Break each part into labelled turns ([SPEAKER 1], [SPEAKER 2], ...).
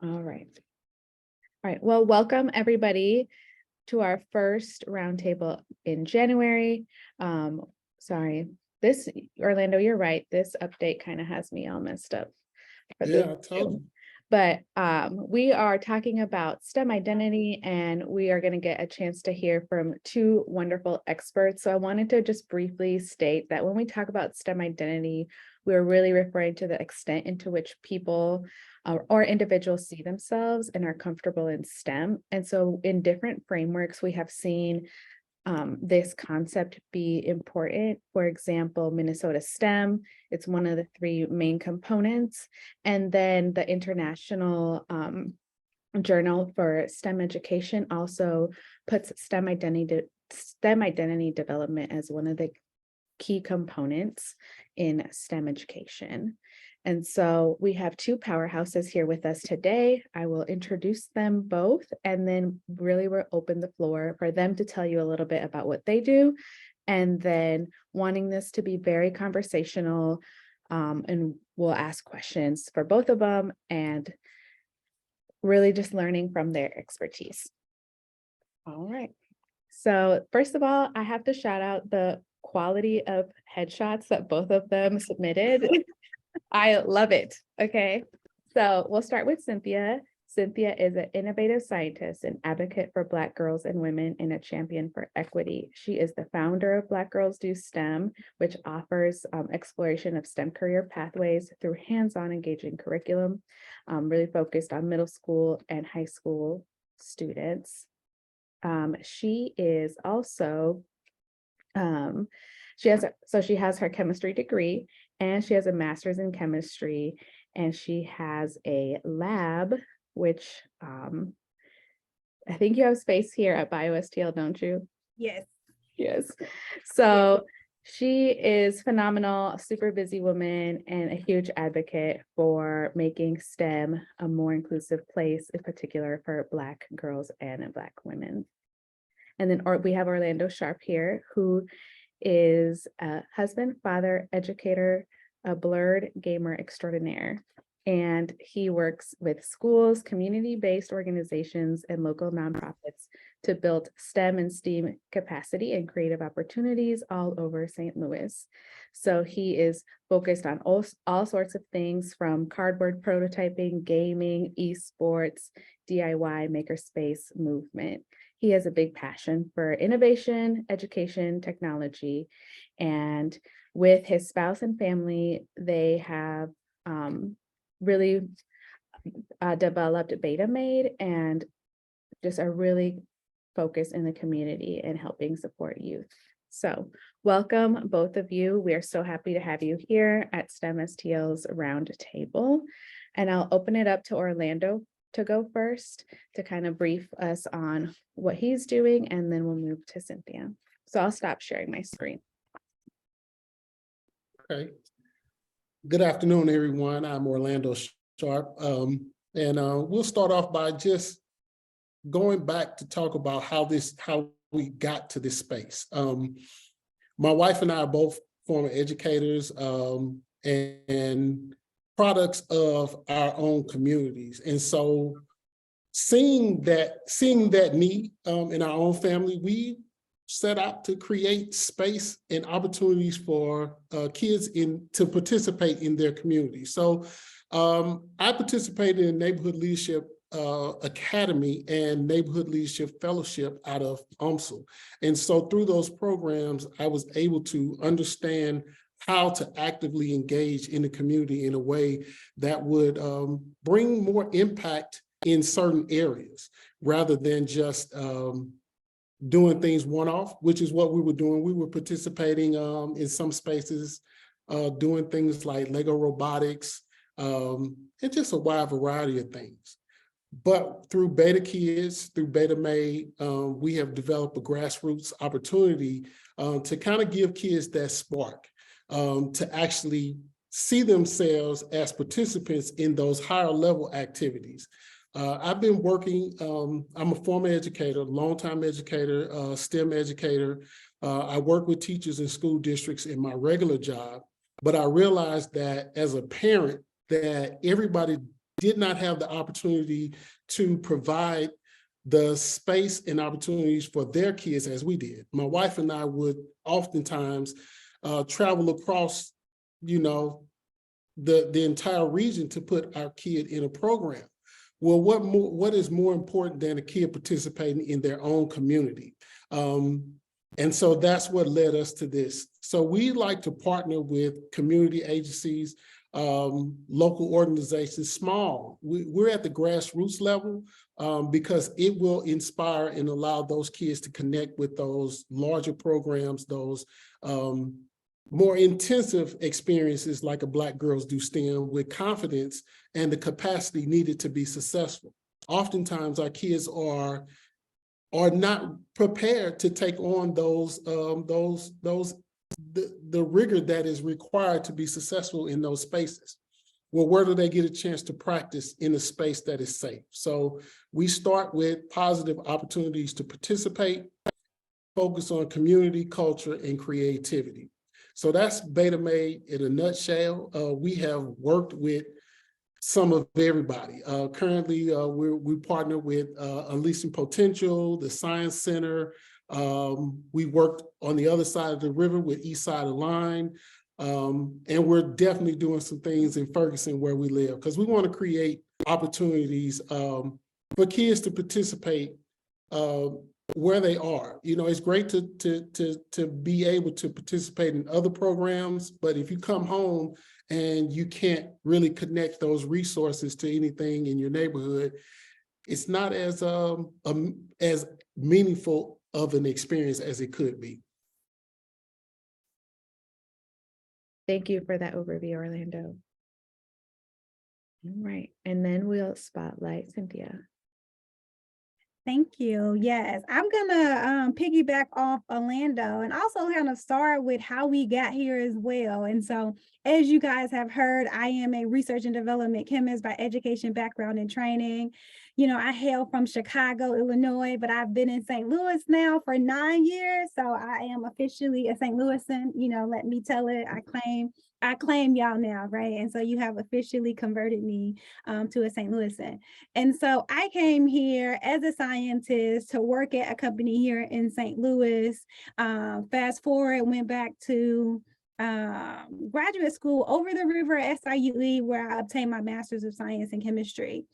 [SPEAKER 1] All right. All right. Well, welcome everybody to our first roundtable in January. Sorry, this Orlando, you're right. This update kind of has me all messed up.
[SPEAKER 2] Yeah, I told you.
[SPEAKER 1] But we are talking about STEM identity, and we are going to get a chance to hear from two wonderful experts. So I wanted to just briefly state that when we talk about STEM identity, we're really referring to the extent into which people or individuals see themselves and are comfortable in STEM. And so in different frameworks, we have seen this concept be important. For example, Minnesota STEM, it's one of the three main components. And then the International Journal for STEM Education also puts STEM identity development as one of the key components in STEM education. And so we have two powerhouses here with us today. I will introduce them both, and then really we'll open the floor for them to tell you a little bit about what they do. And then wanting this to be very conversational, and we'll ask questions for both of them and really just learning from their expertise. All right. So first of all, I have to shout out the quality of headshots that both of them submitted. I love it. Okay. So we'll start with Cynthia. Cynthia is an innovative scientist, an advocate for Black girls and women, and a champion for equity. She is the founder of Black Girls Do STEM, which offers exploration of STEM career pathways through hands-on engaging curriculum, really focused on middle school and high school students. She is also, she has her chemistry degree, and she has a master's in chemistry, and she has a lab, which I think you have space here at BioSTL, don't you?
[SPEAKER 3] Yes.
[SPEAKER 1] Yes. So she is phenomenal, super busy woman, and a huge advocate for making STEM a more inclusive place, in particular for Black girls and Black women. And then we have Orlando Sharpe here, who is a husband, father, educator, a blurred gamer extraordinaire. And he works with schools, community-based organizations, and local nonprofits to build STEM and STEAM capacity and creative opportunities all over St. Louis. So he is focused on all sorts of things, from cardboard prototyping, gaming, esports, DIY, makerspace movement. He has a big passion for innovation, education, technology, and with his spouse and family, they have really developed Beta.made and just are really focused in the community and helping support youth. So welcome, both of you. We are so happy to have you here at STEM STL's Roundtable. And I'll open it up to Orlando to go first to kind of brief us on what he's doing, and then we'll move to Cynthia. So I'll stop sharing my screen.
[SPEAKER 2] Okay. Good afternoon, everyone. I'm Orlando Sharpe, and we'll start off by just going back to talk about how we got to this space. My wife and I are both former educators and products of our own communities, and so seeing that need in our own family, we set out to create space and opportunities for kids to participate in their community. So I participated in Neighborhood Leadership Academy and Neighborhood Leadership Fellowship out of UMSL. And so through those programs, I was able to understand how to actively engage in the community in a way that would bring more impact in certain areas, rather than just doing things one-off, which is what we were doing. We were participating in some spaces, doing things like Lego robotics, and just a wide variety of things. But through Beta Kids, through Beta.made, we have developed a grassroots opportunity to kind of give kids that spark, to actually see themselves as participants in those higher level activities. I've been working, I'm a former educator, longtime educator, STEM educator. I work with teachers in school districts in my regular job, but I realized that as a parent, that everybody did not have the opportunity to provide the space and opportunities for their kids as we did. My wife and I would oftentimes travel across, the entire region to put our kid in a program. Well, what is more important than a kid participating in their own community? And so that's what led us to this. So we like to partner with community agencies, local organizations, small. We're at the grassroots level because it will inspire and allow those kids to connect with those larger programs, those more intensive experiences like a Black Girls Do STEM with confidence and the capacity needed to be successful. Oftentimes our kids are not prepared to take on the rigor that is required to be successful in those spaces. Well, where do they get a chance to practice in a space that is safe? So we start with positive opportunities to participate, focus on community, culture, and creativity. So that's Beta.made in a nutshell. We have worked with some of everybody. Currently, we partner with Unleashing Potential, the Science Center. We worked on the other side of the river with Eastside Align. And we're definitely doing some things in Ferguson where we live, because we want to create opportunities for kids to participate where they are. It's great to be able to participate in other programs, but if you come home and you can't really connect those resources to anything in your neighborhood, it's not as meaningful of an experience as it could be.
[SPEAKER 1] Thank you for that overview, Orlando. All right, and then we'll spotlight Cynthia.
[SPEAKER 3] Thank you. Yes, I'm gonna piggyback off Orlando and also kind of start with how we got here as well. And so, as you guys have heard, I am a research and development chemist by education, background, and training. I hail from Chicago, Illinois, but I've been in St. Louis now for 9 years. So I am officially a St. Louisan, let me tell it. I claim y'all now, right? And so you have officially converted me to a St. Louisan. And so I came here as a scientist to work at a company here in St. Louis. Fast forward, went back to graduate school over the river at SIUE, where I obtained my master's of science in chemistry.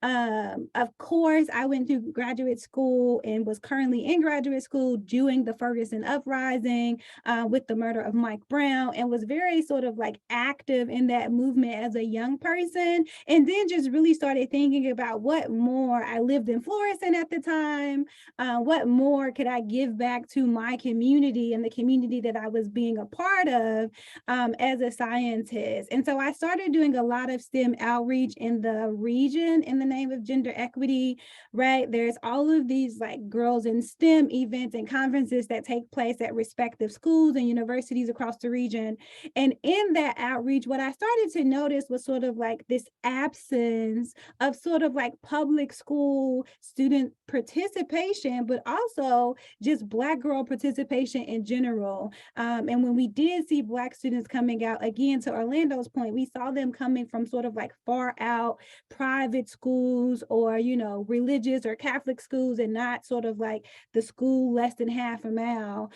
[SPEAKER 3] Of course, I went through graduate school and was currently in graduate school doing the Ferguson uprising with the murder of Mike Brown, and was very sort of like active in that movement as a young person. And then just really started thinking about what more. I lived in Florissant at the time. What more could I give back to my community and the community that I was being a part of as a scientist? And so I started doing a lot of STEM outreach in the region in the name of gender equity, right? There's all of these like girls in STEM events and conferences that take place at respective schools and universities across the region. And in that outreach, what I started to notice was sort of like this absence of sort of like public school student participation, but also just Black girl participation in general. And when we did see Black students coming out, again, to Orlando's point, we saw them coming from sort of like far out private schools or, religious or Catholic schools, and not sort of like the school less than half a mile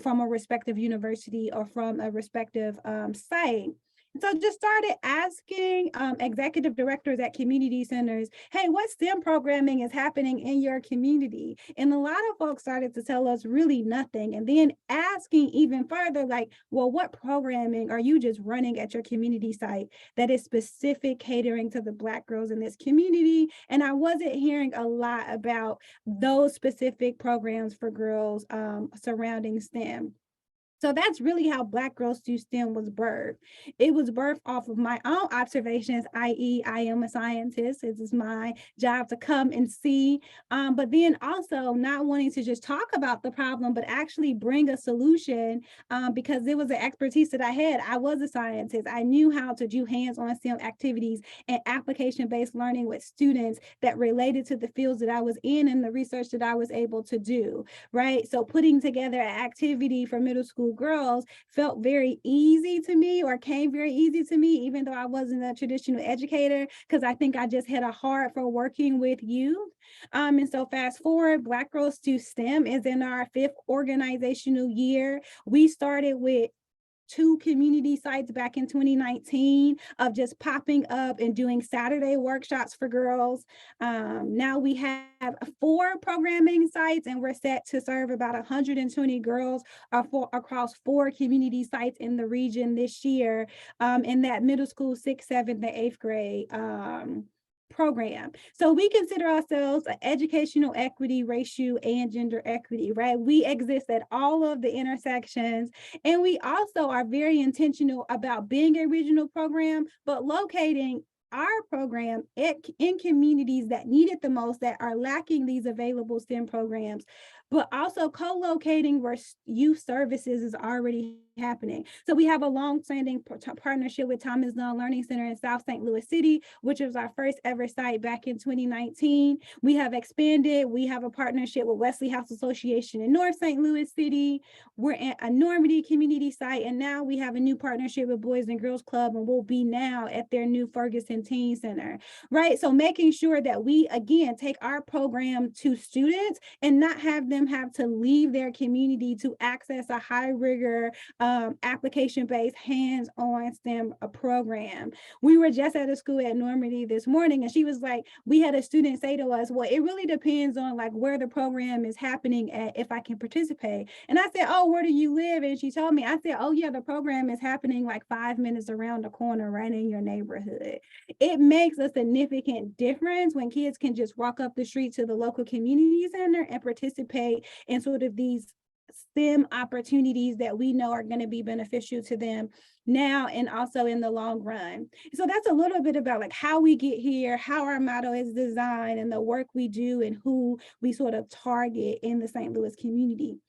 [SPEAKER 3] from a respective university or from a respective site. So just started asking executive directors at community centers, hey, what STEM programming is happening in your community? And a lot of folks started to tell us really nothing. And then asking even further, like, well, what programming are you just running at your community site that is specific catering to the Black girls in this community? And I wasn't hearing a lot about those specific programs for girls surrounding STEM. So that's really how Black Girls Do STEM was birthed. It was birthed off of my own observations, i.e. I am a scientist. It is my job to come and see, but then also not wanting to just talk about the problem, but actually bring a solution because it was an expertise that I had. I was a scientist. I knew how to do hands-on STEM activities and application-based learning with students that related to the fields that I was in and the research that I was able to do, right? So putting together an activity for middle school school girls felt very easy to me, or came very easy to me, even though I wasn't a traditional educator, because I think I just had a heart for working with youth. And so fast forward, Black Girls Do STEM is in our 5th organizational year. We started with 2 community sites back in 2019 of just popping up and doing Saturday workshops for girls. Now we have 4 programming sites, and we're set to serve about 120 girls across 4 community sites in the region this year, in that middle school, 6th, 7th, and 8th grade program. So we consider ourselves an educational equity, racial, and gender equity, right? We exist at all of the intersections, and we also are very intentional about being a regional program, but locating our program in communities that need it the most, that are lacking these available STEM programs, but also co-locating where youth services is already happening. So we have a long-standing partnership with Thomas Dunn Learning Center in South St. Louis City, which was our first ever site back in 2019. We have expanded. We have a partnership with Wesley House Association in North St. Louis City. We're at a Normandy community site, and now we have a new partnership with Boys and Girls Club, and we'll be now at their new Ferguson Teen Center, right? So making sure that we, again, take our program to students and not have them have to leave their community to access a high rigor, application-based, hands-on STEM program. We were just at a school at Normandy this morning, and she was like, we had a student say to us, well, it really depends on like where the program is happening at, if I can participate. And I said, oh, where do you live? And she told me, I said, oh yeah, the program is happening like 5 minutes around the corner, right in your neighborhood. It makes a significant difference when kids can just walk up the street to the local community center and participate in sort of these STEM opportunities that we know are going to be beneficial to them now and also in the long run. So that's a little bit about like how we get here, how our model is designed, and the work we do, and who we sort of target in the St. Louis community.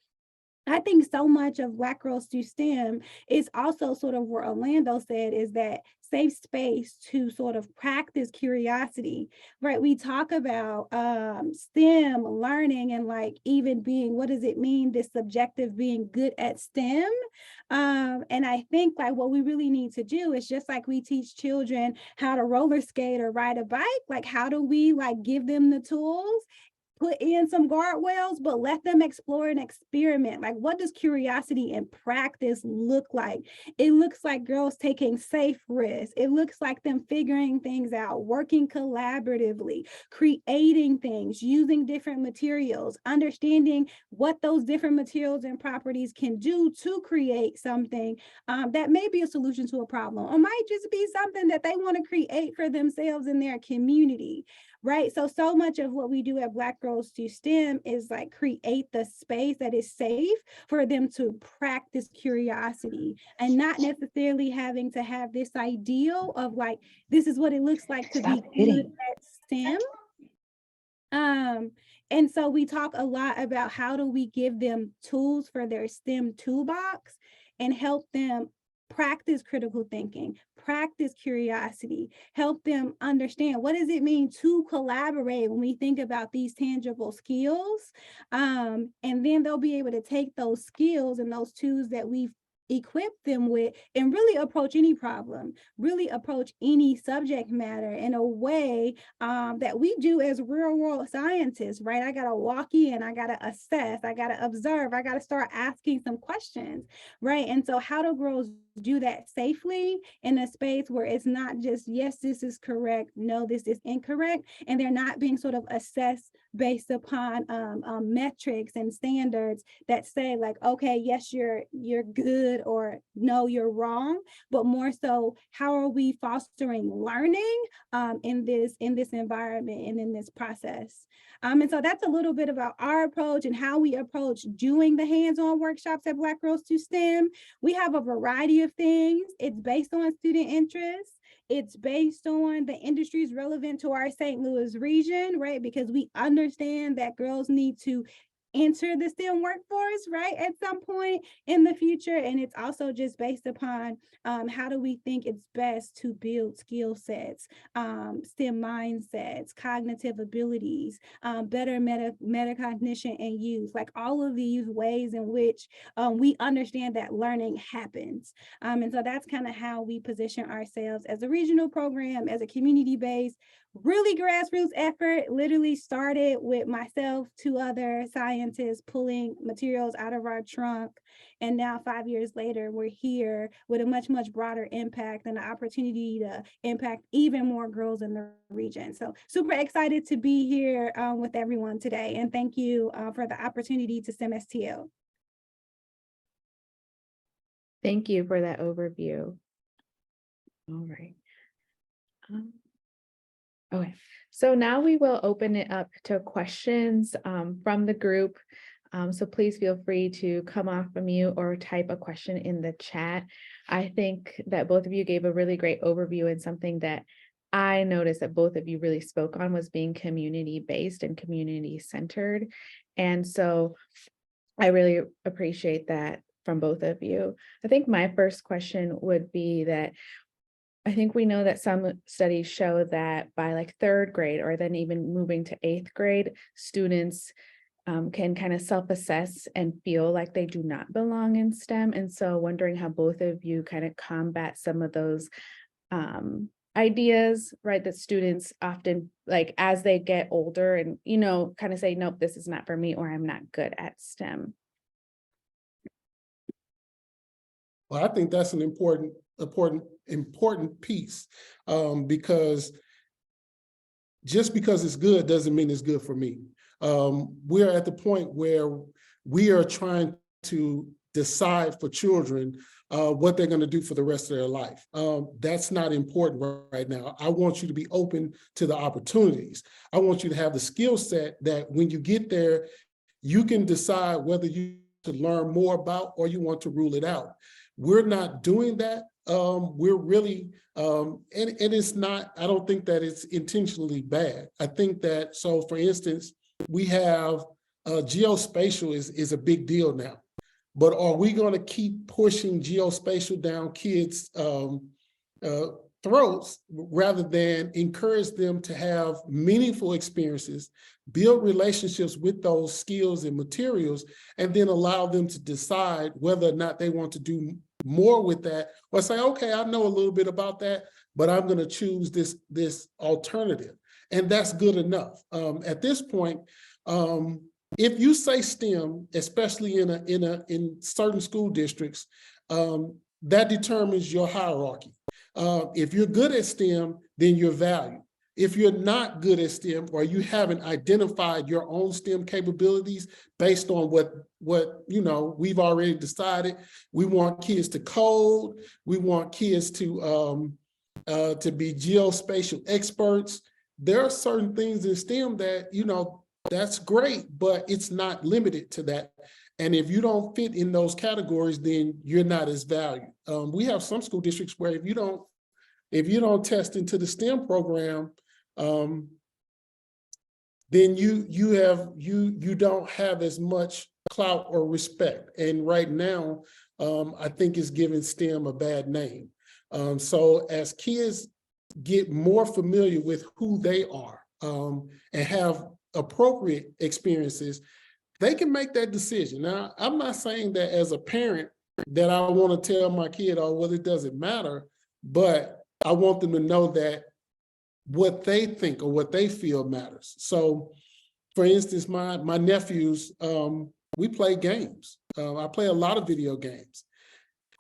[SPEAKER 3] I think so much of Black Girls Do STEM is also sort of where Orlando said, is that safe space to sort of practice curiosity, right? We talk about STEM learning and like even being, what does it mean, this subjective being good at STEM? And I think like what we really need to do is just like we teach children how to roller skate or ride a bike, like how do we like give them the tools, put in some guardrails, but let them explore and experiment. Like, what does curiosity in practice look like? It looks like girls taking safe risks. It looks like them figuring things out, working collaboratively, creating things, using different materials, understanding what those different materials and properties can do to create something that may be a solution to a problem, or might just be something that they want to create for themselves in their community. Right. So much of what we do at Black Girls Do STEM is like create the space that is safe for them to practice curiosity, and not necessarily having to have this ideal of like, this is what it looks like to be good at STEM. And so we talk a lot about how do we give them tools for their STEM toolbox and help them practice critical thinking, practice curiosity, help them understand what does it mean to collaborate when we think about these tangible skills. And then they'll be able to take those skills and those tools that we've equip them with and really approach any problem, really approach any subject matter in a way that we do as real world scientists, right? I got to walk in, I got to assess, I got to observe, I got to start asking some questions, right? And so how do girls do that safely in a space where it's not just, yes, this is correct, no, this is incorrect, and they're not being sort of assessed based upon metrics and standards that say like, okay, yes, you're good, or no, you're wrong, but more so, how are we fostering learning in this environment and in this process? And so that's a little bit about our approach and how we approach doing the hands-on workshops at Black Girls Do STEM. We have a variety of things. It's based on student interest. It's based on the industries relevant to our St. Louis region, right? Because we understand that girls need to enter the STEM workforce, right, at some point in the future. And it's also just based upon how do we think it's best to build skill sets, STEM mindsets, cognitive abilities, better metacognition and use, like all of these ways in which we understand that learning happens. And so that's kind of how we position ourselves as a regional program, as a community-based, really grassroots effort. Literally started with myself, 2 other scientists pulling materials out of our trunk. And now 5 years later, we're here with a much, much broader impact and the opportunity to impact even more girls in the region. So super excited to be here with everyone today. And thank you for the opportunity to STEM STL.
[SPEAKER 1] Thank you for that overview. All right. Okay, so now we will open it up to questions from the group. So please feel free to come off of mute or type a question in the chat. I think that both of you gave a really great overview, and something that I noticed that both of you really spoke on was being community-based and community-centered. And so I really appreciate that from both of you. I think my first question would be that I think we know that some studies show that by like 3rd grade, or then even moving to 8th grade, students can kind of self-assess and feel like they do not belong in STEM. And so wondering how both of you kind of combat some of those ideas, right, that students often, like as they get older and, you know, kind of say, nope, this is not for me, or I'm not good at STEM.
[SPEAKER 2] Well, I think that's an important piece, because just because it's good doesn't mean it's good for me. We're at the point where we are trying to decide for children what they're going to do for the rest of their life. That's not important right now. I want you to be open to the opportunities. I want you to have the skill set that when you get there, you can decide whether you to learn more about or you want to rule it out. We're not doing that. We're really, and it's not, I don't think that it's intentionally bad. I think that, so for instance, we have geospatial is a big deal now, but are we going to keep pushing geospatial down kids' throats rather than encourage them to have meaningful experiences, build relationships with those skills and materials, and then allow them to decide whether or not they want to do more with that, or say, okay, I know a little bit about that, but I'm going to choose this alternative. And that's good enough. At this point, if you say STEM, especially in certain school districts, that determines your hierarchy. If you're good at STEM, then you're valued. If you're not good at STEM, or you haven't identified your own STEM capabilities based on what you know, we've already decided. We want kids to code. We want kids to be geospatial experts. There are certain things in STEM that, you know, that's great, but it's not limited to that. And if you don't fit in those categories, then you're not as valued. We have some school districts where if you don't test into the STEM program, then you don't have as much clout or respect. And right now, I think it's giving STEM a bad name. So as kids get more familiar with who they are and have appropriate experiences, they can make that decision. Now, I'm not saying that as a parent that I want to tell my kid, oh, well, it doesn't matter, but I want them to know that what they think or what they feel matters. So for instance, my nephews, we play games. I play a lot of video games.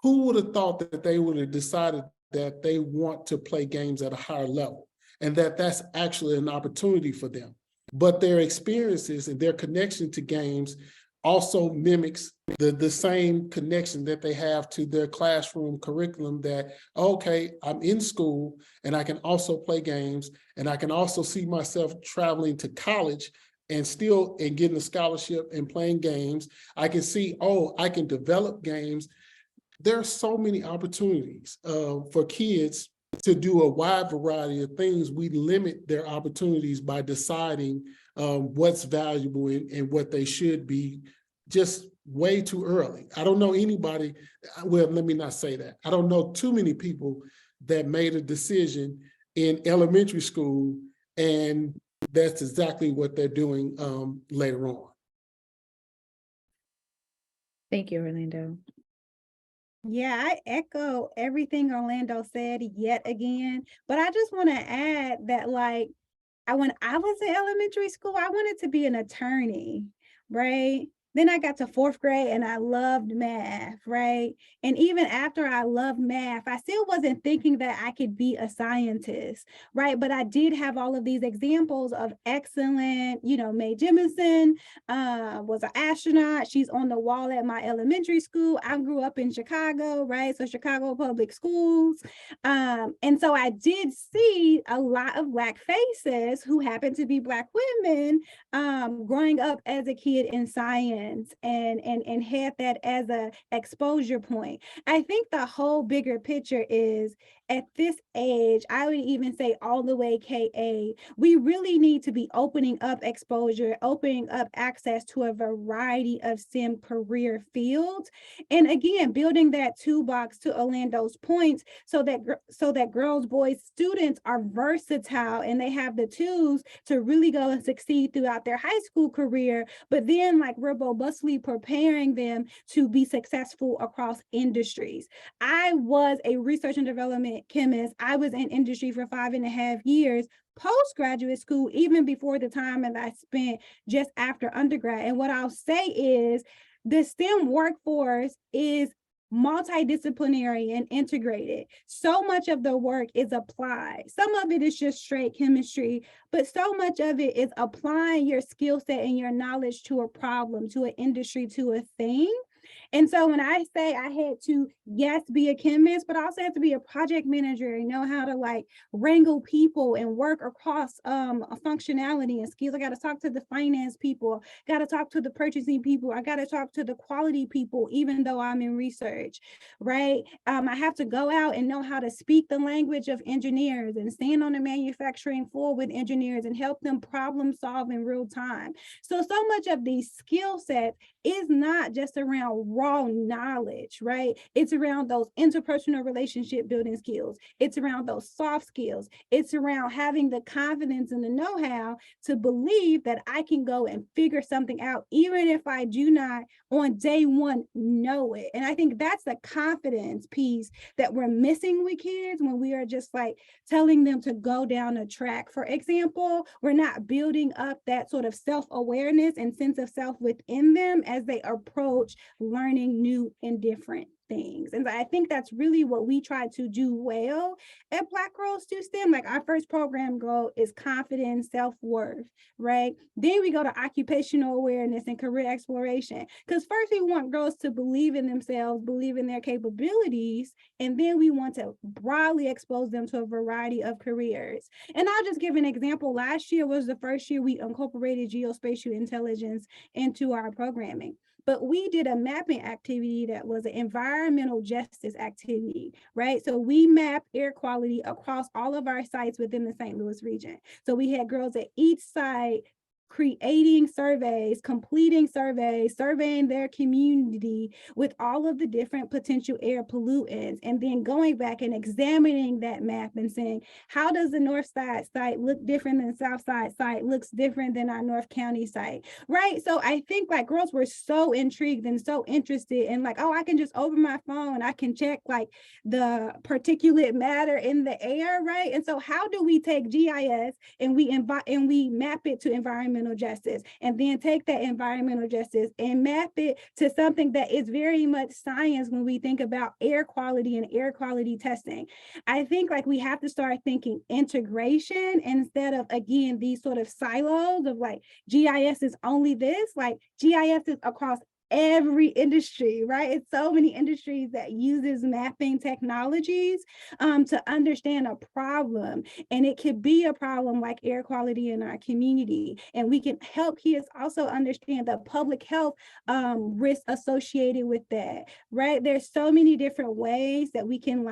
[SPEAKER 2] Who would have thought that they would have decided that they want to play games at a higher level and that that's actually an opportunity for them? But their experiences and their connection to games also mimics the same connection that they have to their classroom curriculum, that, okay, I'm in school and I can also play games, and I can also see myself traveling to college and getting a scholarship and playing games. I can see, oh, I can develop games. There are so many opportunities for kids to do a wide variety of things, we limit their opportunities by deciding what's valuable and what they should be just way too early. I don't know anybody, well, let me not say that. I don't know too many people that made a decision in elementary school, and that's exactly what they're doing later on.
[SPEAKER 1] Thank you, Orlando.
[SPEAKER 3] Yeah, I echo everything Orlando said yet again, but I just want to add that when I was in elementary school, I wanted to be an attorney, right? Then I got to fourth grade and I loved math, right? And even after I loved math, I still wasn't thinking that I could be a scientist, right? But I did have all of these examples of excellent, Mae Jemison was an astronaut. She's on the wall at my elementary school. I grew up in Chicago, right? So Chicago public schools. And so I did see a lot of Black faces who happened to be Black women growing up as a kid in science and had that as a exposure point. I think the whole bigger picture is at this age, I would even say all the way KA, we really need to be opening up exposure, opening up access to a variety of STEM career fields. And again, building that toolbox to Orlando's points so that girls, boys, students are versatile and they have the tools to really go and succeed throughout their high school career, but then we're robustly preparing them to be successful across industries. I was a research and development chemist. I was in industry for 5.5 years post-graduate school, even before the time that I spent just after undergrad. And what I'll say is the STEM workforce is multidisciplinary and integrated. So much of the work is applied. Some of it is just straight chemistry, but so much of it is applying your skill set and your knowledge to a problem, to an industry, to a thing. And so when I say I had to, yes, be a chemist, but I also have to be a project manager and know how to wrangle people and work across a functionality and skills. I got to talk to the finance people, got to talk to the purchasing people. I got to talk to the quality people, even though I'm in research, right? I have to go out and know how to speak the language of engineers and stand on the manufacturing floor with engineers and help them problem solve in real time. So much of these skill sets is not just around raw knowledge, right? It's around those interpersonal relationship building skills. It's around those soft skills. It's around having the confidence and the know-how to believe that I can go and figure something out, even if I do not on day one know it. And I think that's the confidence piece that we're missing with kids when we are just telling them to go down a track. For example, we're not building up that sort of self-awareness and sense of self within them as they approach learning new and different things. And I think that's really what we try to do well at Black Girls Do STEM. Our first program goal is confidence, self-worth, right? Then we go to occupational awareness and career exploration. Because first we want girls to believe in themselves, believe in their capabilities, and then we want to broadly expose them to a variety of careers. And I'll just give an example. Last year was the first year we incorporated geospatial intelligence into our programming. But we did a mapping activity that was an environmental justice activity, right? So we mapped air quality across all of our sites within the St. Louis region. So we had girls at each site creating surveys, completing surveys, surveying their community with all of the different potential air pollutants, and then going back and examining that map and saying, how does the North Side site look different than South Side site looks different than our North County site, right? So I think girls were so intrigued and so interested in oh, I can just open my phone, I can check the particulate matter in the air, right? And so how do we take GIS and we map it to environmental justice, and then take that environmental justice and map it to something that is very much science when we think about air quality and air quality testing? I think we have to start thinking integration instead of, again, these sort of silos of GIS is only this. GIS is across every industry, right? It's so many industries that uses mapping technologies to understand a problem. And it could be a problem like air quality in our community. And we can help kids also understand the public health risk associated with that, right? There's so many different ways that we can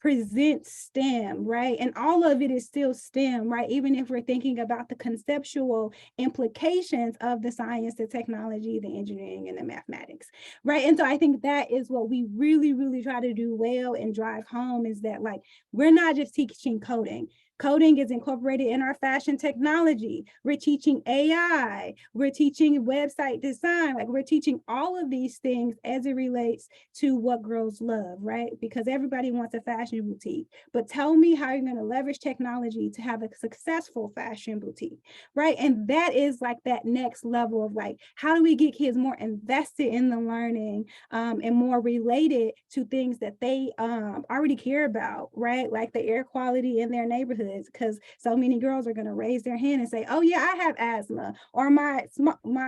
[SPEAKER 3] present STEM, right? And all of it is still STEM, right? Even if we're thinking about the conceptual implications of the science, the technology, the engineering, and the mathematics, right? And so I think that is what we really, really try to do well and drive home, is that like, we're not just teaching coding. Coding is incorporated in our fashion technology. We're teaching AI. We're teaching website design. Like, we're teaching all of these things as it relates to what girls love, right? Because everybody wants a fashion boutique. But tell me how you're going to leverage technology to have a successful fashion boutique, right? And that is like that next level of like, how do we get kids more invested in the learning and more related to things that they already care about, right? Like the air quality in their neighborhoods, because so many girls are going to raise their hand and say, oh yeah, I have asthma, or my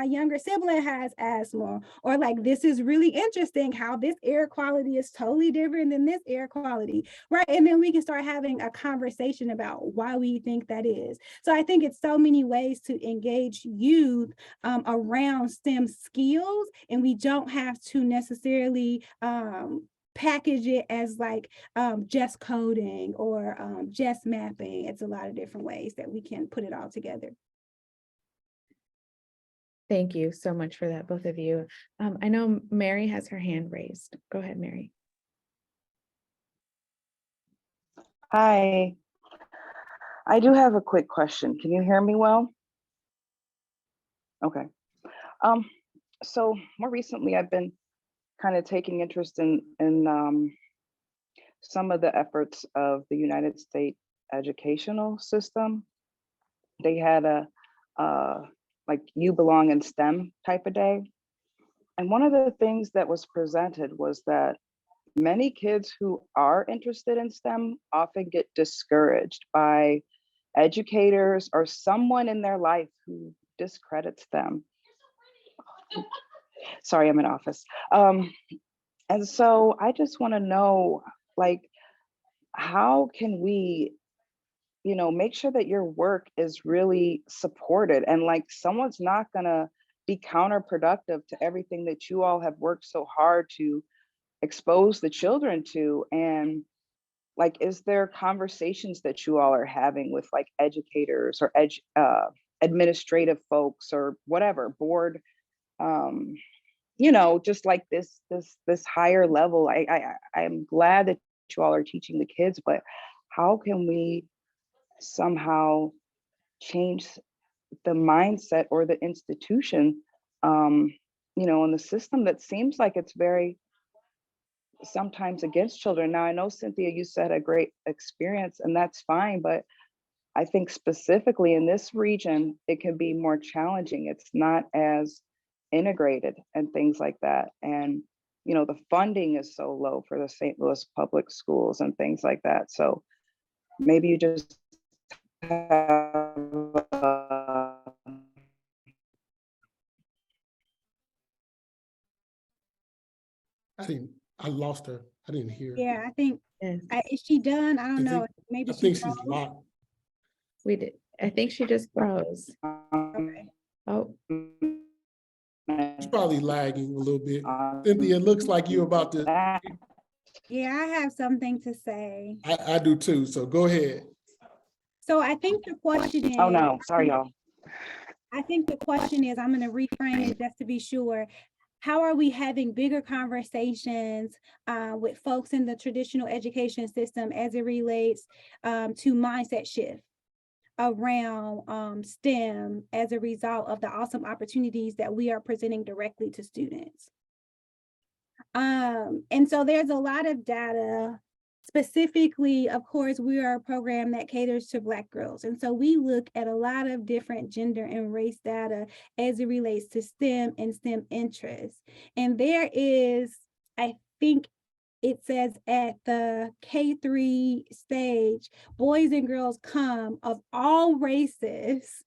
[SPEAKER 3] younger sibling has asthma, or like, this is really interesting how this air quality is totally different than this air quality, right? And then we can start having a conversation about why we think that is. So I think it's so many ways to engage youth around STEM skills, and we don't have to necessarily package it as like just coding or just mapping. It's a lot of different ways that we can put it all together.
[SPEAKER 1] Thank you so much for that, both of you. I know Mary has her hand raised. Go ahead, Mary.
[SPEAKER 4] Hi, I do have a quick question. Can you hear me well? Okay. So more recently, I've been kind of taking interest in some of the efforts of the United States educational system. They had a like You Belong in STEM type of day. And one of the things that was presented was that many kids who are interested in STEM often get discouraged by educators or someone in their life who discredits them. Sorry, I'm in office. And so I just want to know, like, how can we, make sure that your work is really supported, and like someone's not gonna be counterproductive to everything that you all have worked so hard to expose the children to? And like, is there conversations that you all are having with like educators or administrative folks or whatever board, just like this higher level? I'm glad that you all are teaching the kids, but how can we somehow change the mindset or the institution, in the system that seems like it's very sometimes against children? Now, I know, Cynthia, you said a great experience, and that's fine, but I think specifically in this region, it can be more challenging. It's not as integrated and things like that. And, the funding is so low for the St. Louis public schools and things like that. So maybe you just have
[SPEAKER 2] I lost her. I didn't hear.
[SPEAKER 3] Yeah, I think,
[SPEAKER 1] Yes,
[SPEAKER 3] is she done? I don't know. Maybe
[SPEAKER 2] I
[SPEAKER 3] she
[SPEAKER 2] think she's
[SPEAKER 3] froze.
[SPEAKER 2] locked.
[SPEAKER 1] we did. I think she just froze.
[SPEAKER 3] Okay.
[SPEAKER 1] Oh,
[SPEAKER 2] She's probably lagging a little bit. Cynthia, it looks like you're about to.
[SPEAKER 3] Yeah, I have something to say.
[SPEAKER 2] I do too. So go ahead.
[SPEAKER 3] So I think the question is,
[SPEAKER 4] Oh no, sorry, y'all.
[SPEAKER 3] I think the question is, I'm going to reframe it just to be sure. How are we having bigger conversations with folks in the traditional education system as it relates to mindset shift around STEM as a result of the awesome opportunities that we are presenting directly to students? And so there's a lot of data. Specifically, of course, we are a program that caters to Black girls. And so we look at a lot of different gender and race data as it relates to STEM and STEM interests. And there is, I think it says at the K3 stage, boys and girls come of all races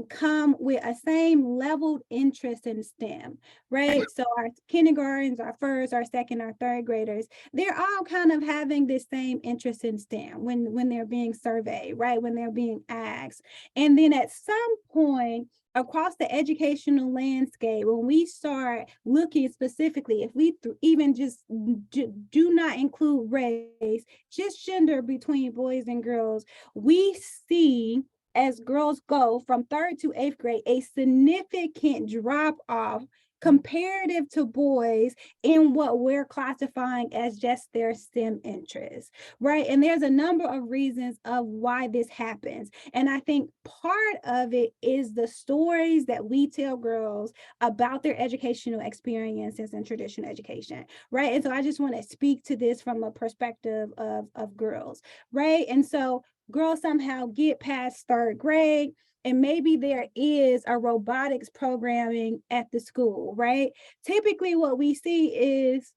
[SPEAKER 3] come with a same leveled interest in STEM, right? So our kindergartens, our first, our second, our third graders, they're all kind of having this same interest in STEM when they're being surveyed, right? When they're being asked. And then at some point, across the educational landscape, when we start looking specifically, if we even just do not include race, just gender between boys and girls, we see as girls go from 3rd to 8th grade, a significant drop off comparative to boys in what we're classifying as just their STEM interests, right? And there's a number of reasons of why this happens. And I think part of it is the stories that we tell girls about their educational experiences in traditional education, right? And so I just want to speak to this from a perspective of girls, right? And so girls somehow get past 3rd grade, and maybe there is a robotics programming at the school, right? Typically what we see is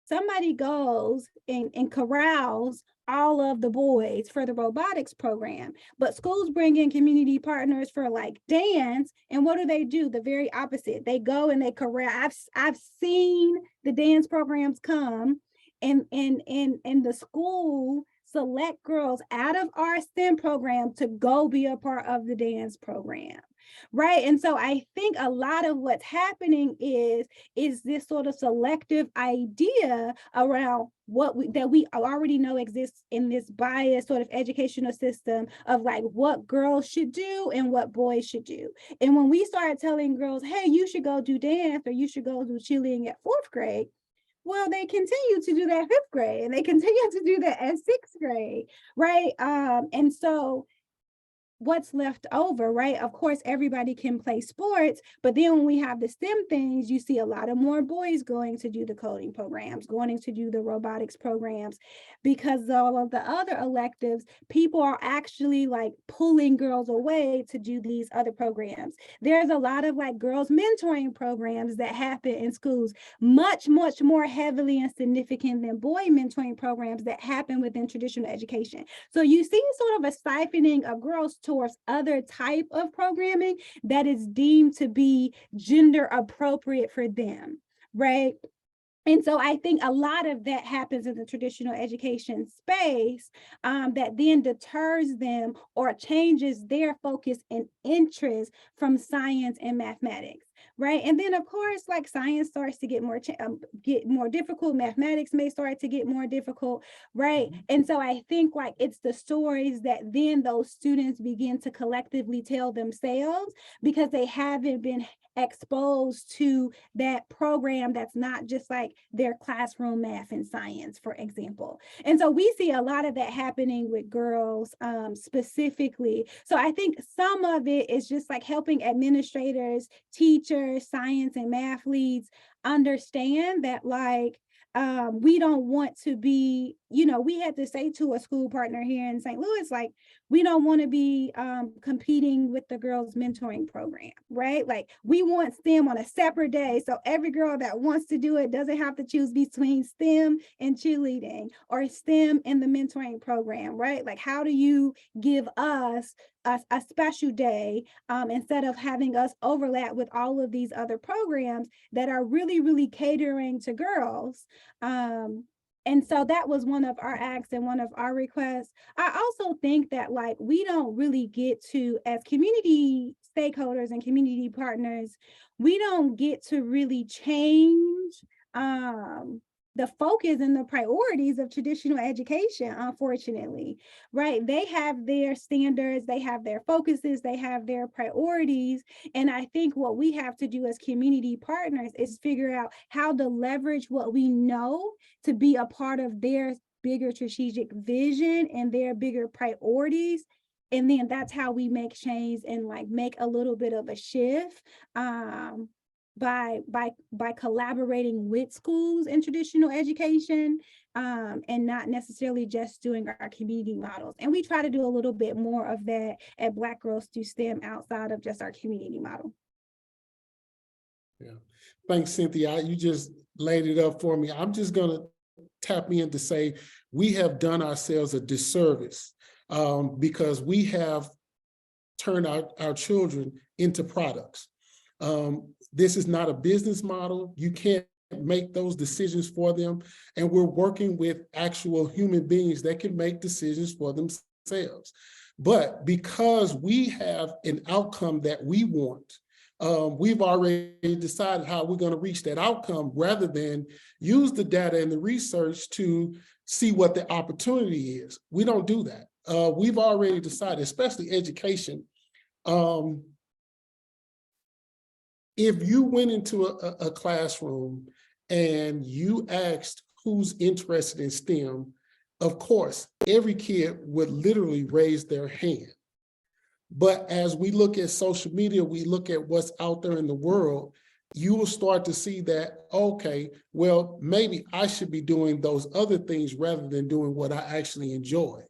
[SPEAKER 3] somebody goes and corrals all of the boys for the robotics program, but schools bring in community partners for like dance, and what do? The very opposite. They go and they corral. I've seen the dance programs come and the school select girls out of our STEM program to go be a part of the dance program, right? And so I think a lot of what's happening is this sort of selective idea around that we already know exists in this biased sort of educational system of like what girls should do and what boys should do. And when we start telling girls, hey, you should go do dance or you should go do cheerleading at 4th grade, well, they continue to do that 5th grade and they continue to do that at 6th grade, right? And so what's left over, right? Of course, everybody can play sports, but then when we have the STEM things, you see a lot of more boys going to do the coding programs, going to do the robotics programs, because all of the other electives, people are actually like pulling girls away to do these other programs. There's a lot of like girls mentoring programs that happen in schools, much more heavily and significant than boy mentoring programs that happen within traditional education. So you see sort of a siphoning of girls towards other type of programming that is deemed to be gender appropriate for them, right? And so I think a lot of that happens in the traditional education space that then deters them or changes their focus and interest from science and mathematics, right? And then of course, like science starts to get more difficult, mathematics may start to get more difficult, right? And so I think like it's the stories that then those students begin to collectively tell themselves because they haven't been exposed to that program that's not just like their classroom math and science, for example. And so we see a lot of that happening with girls specifically. So I think some of it is just like helping administrators, teachers, science and math leads understand that like we don't want to be, we had to say to a school partner here in St. Louis, like, we don't want to be competing with the girls mentoring program, right? Like we want STEM on a separate day. So every girl that wants to do it doesn't have to choose between STEM and cheerleading or STEM and the mentoring program, right? Like how do you give us a special day instead of having us overlap with all of these other programs that are really catering to girls? And so that was one of our acts and one of our requests. I also think that like we don't really get to, as community stakeholders and community partners, we don't get to really change the focus and the priorities of traditional education, unfortunately, right? They have their standards, they have their focuses, they have their priorities. And I think what we have to do as community partners is figure out how to leverage what we know to be a part of their bigger strategic vision and their bigger priorities. And then that's how we make change and like make a little bit of a shift. By collaborating with schools in traditional education and not necessarily just doing our community models. And we try to do a little bit more of that at Black Girls Do STEM outside of just our community model.
[SPEAKER 2] Yeah, thanks, Cynthia. You just laid it up for me. I'm just gonna tap in to say we have done ourselves a disservice because we have turn our children into products. This is not a business model. You can't make those decisions for them. And we're working with actual human beings that can make decisions for themselves. But because we have an outcome that we want, we've already decided how we're going to reach that outcome rather than use the data and the research to see what the opportunity is. We don't do that. We've already decided, especially education. If you went into a classroom and you asked who's interested in STEM, of course, every kid would literally raise their hand. But as we look at social media, we look at what's out there in the world, you will start to see that, okay, well, maybe I should be doing those other things rather than doing what I actually enjoy.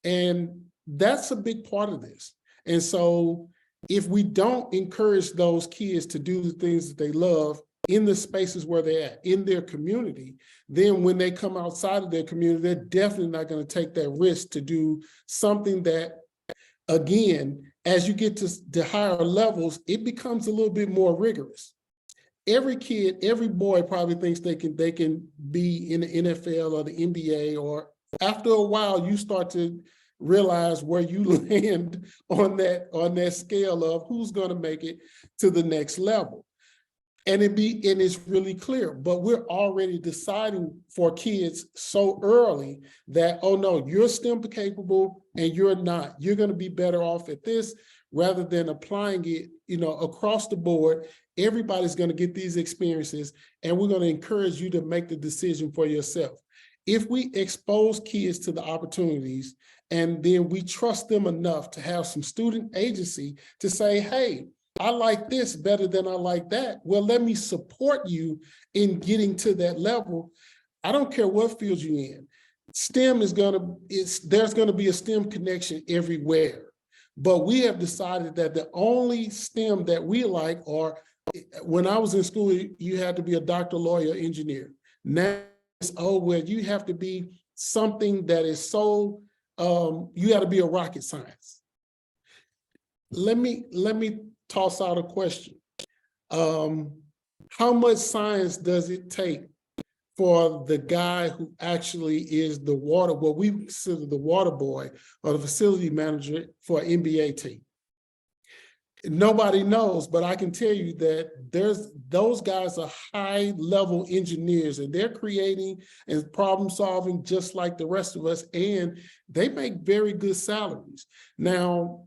[SPEAKER 2] And that's a big part of this. And so if we don't encourage those kids to do the things that they love in the spaces where they're at, in their community, then when they come outside of their community, they're definitely not going to take that risk to do something that, again, as you get to higher levels, it becomes a little bit more rigorous. Every kid, every boy probably thinks they can be in the NFL or the NBA, or after a while, you start to realize where you land on that scale of who's going to make it to the next level. And it's really clear, but we're already deciding for kids so early that, oh no, you're STEM capable and you're not. You're going to be better off at this rather than applying it, across the board. Everybody's going to get these experiences, and we're going to encourage you to make the decision for yourself. If we expose kids to the opportunities and then we trust them enough to have some student agency to say, hey, I like this better than I like that. Well, let me support you in getting to that level. I don't care what field you're in. STEM there's going to be a STEM connection everywhere. But we have decided that the only STEM that we like are, when I was in school, you had to be a doctor, lawyer, engineer. Now it's, oh, well, you have to be something that is so, you got to be a rocket science. Let me toss out a question. How much science does it take for the guy who actually is what we consider the water boy or the facility manager for an NBA team? Nobody knows, but I can tell you that those guys are high level engineers, and they're creating and problem solving just like the rest of us, and they make very good salaries. Now,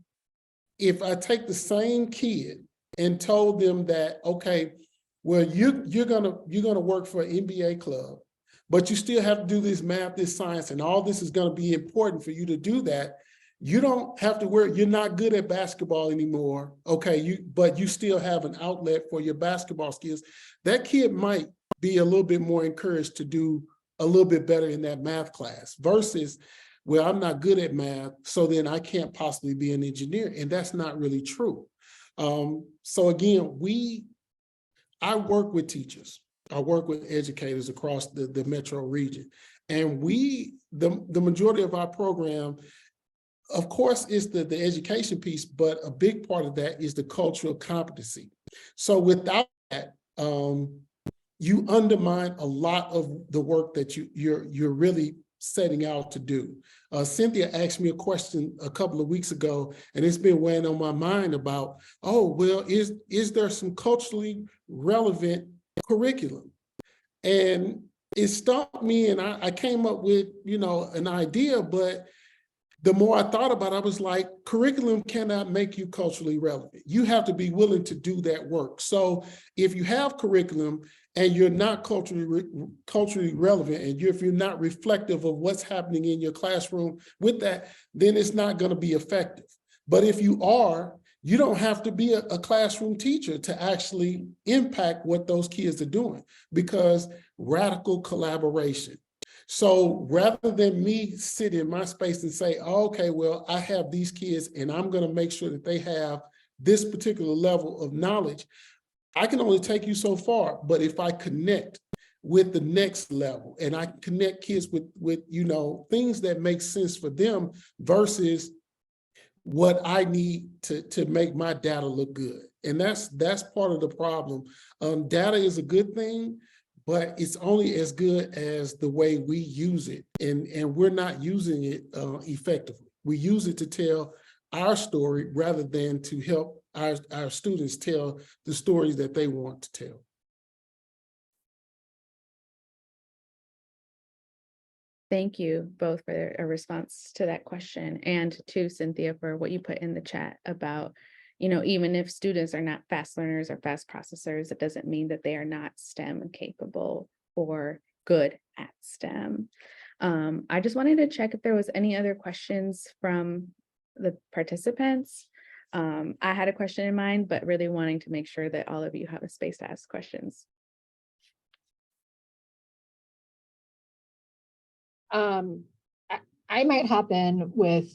[SPEAKER 2] if I take the same kid and told them that, okay, well, you're gonna work for an NBA club, but you still have to do this math, this science, and all this is gonna be important for you to do that. You don't have to worry, you're not good at basketball anymore, okay, but you still have an outlet for your basketball skills. That kid might be a little bit more encouraged to do a little bit better in that math class versus, well, I'm not good at math, so then I can't possibly be an engineer. And that's not really true. So again, I work with teachers. I work with educators across the metro region. And the majority of our program, of course, is the education piece, but a big part of that is the cultural competency. So without that, you undermine a lot of the work that you're really setting out to do. Cynthia asked me a question a couple of weeks ago, and it's been weighing on my mind about, oh, well, is there some culturally relevant curriculum? And it stumped me, and I came up with, an idea, but the more I thought about it, I was like, curriculum cannot make you culturally relevant. You have to be willing to do that work. So if you have curriculum and you're not culturally relevant, and if you're not reflective of what's happening in your classroom with that, then it's not going to be effective. But if you are, you don't have to be a classroom teacher to actually impact what those kids are doing, because radical collaboration. So rather than me sit in my space and say, oh, okay, well, I have these kids and I'm going to make sure that they have this particular level of knowledge, I can only take you so far. But if I connect with the next level and I connect kids with things that make sense for them versus what I need to make my data look good. And that's part of the problem. Data is a good thing, but it's only as good as the way we use it. And we're not using it effectively. We use it to tell our story rather than to help our students tell the stories that they want to tell.
[SPEAKER 1] Thank you both for a response to that question, and to Cynthia for what you put in the chat about, even if students are not fast learners or fast processors, it doesn't mean that they are not STEM capable or good at STEM. I just wanted to check if there was any other questions from the participants. I had a question in mind, but really wanting to make sure that all of you have a space to ask questions.
[SPEAKER 5] I might hop in with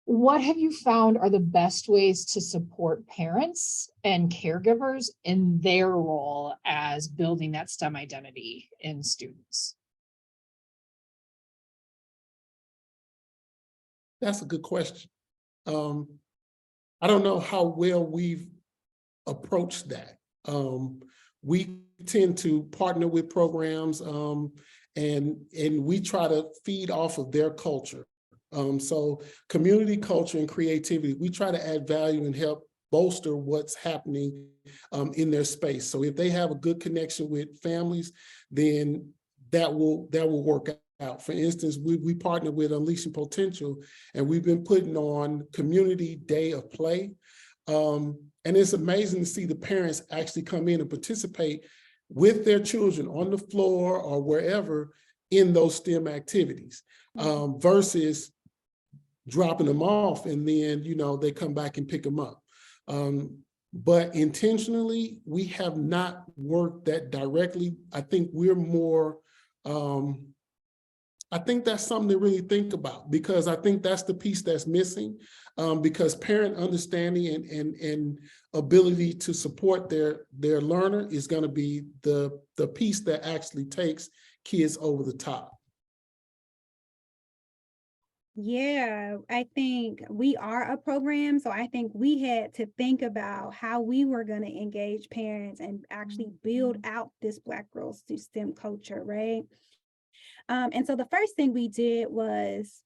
[SPEAKER 5] what have you found are the best ways to support parents and caregivers in their role as building that STEM identity in students?
[SPEAKER 2] That's a good question. I don't know how well we've approached that. We tend to partner with programs and we try to feed off of their culture. So community culture and creativity, we try to add value and help bolster what's happening in their space. So if they have a good connection with families, then that will work out. For instance, we partner with Unleashing Potential, and we've been putting on Community Day of Play. And it's amazing to see the parents actually come in and participate with their children on the floor or wherever in those STEM activities, versus dropping them off and then, they come back and pick them up. But intentionally, we have not worked that directly. I think we're more, I think that's something to really think about, because I think that's the piece that's missing, because parent understanding and ability to support their learner is going to be the piece that actually takes kids over the top.
[SPEAKER 3] Yeah, I think we are a program, so I think we had to think about how we were going to engage parents and actually build out this Black Girls Through STEM culture, right? And so the first thing we did was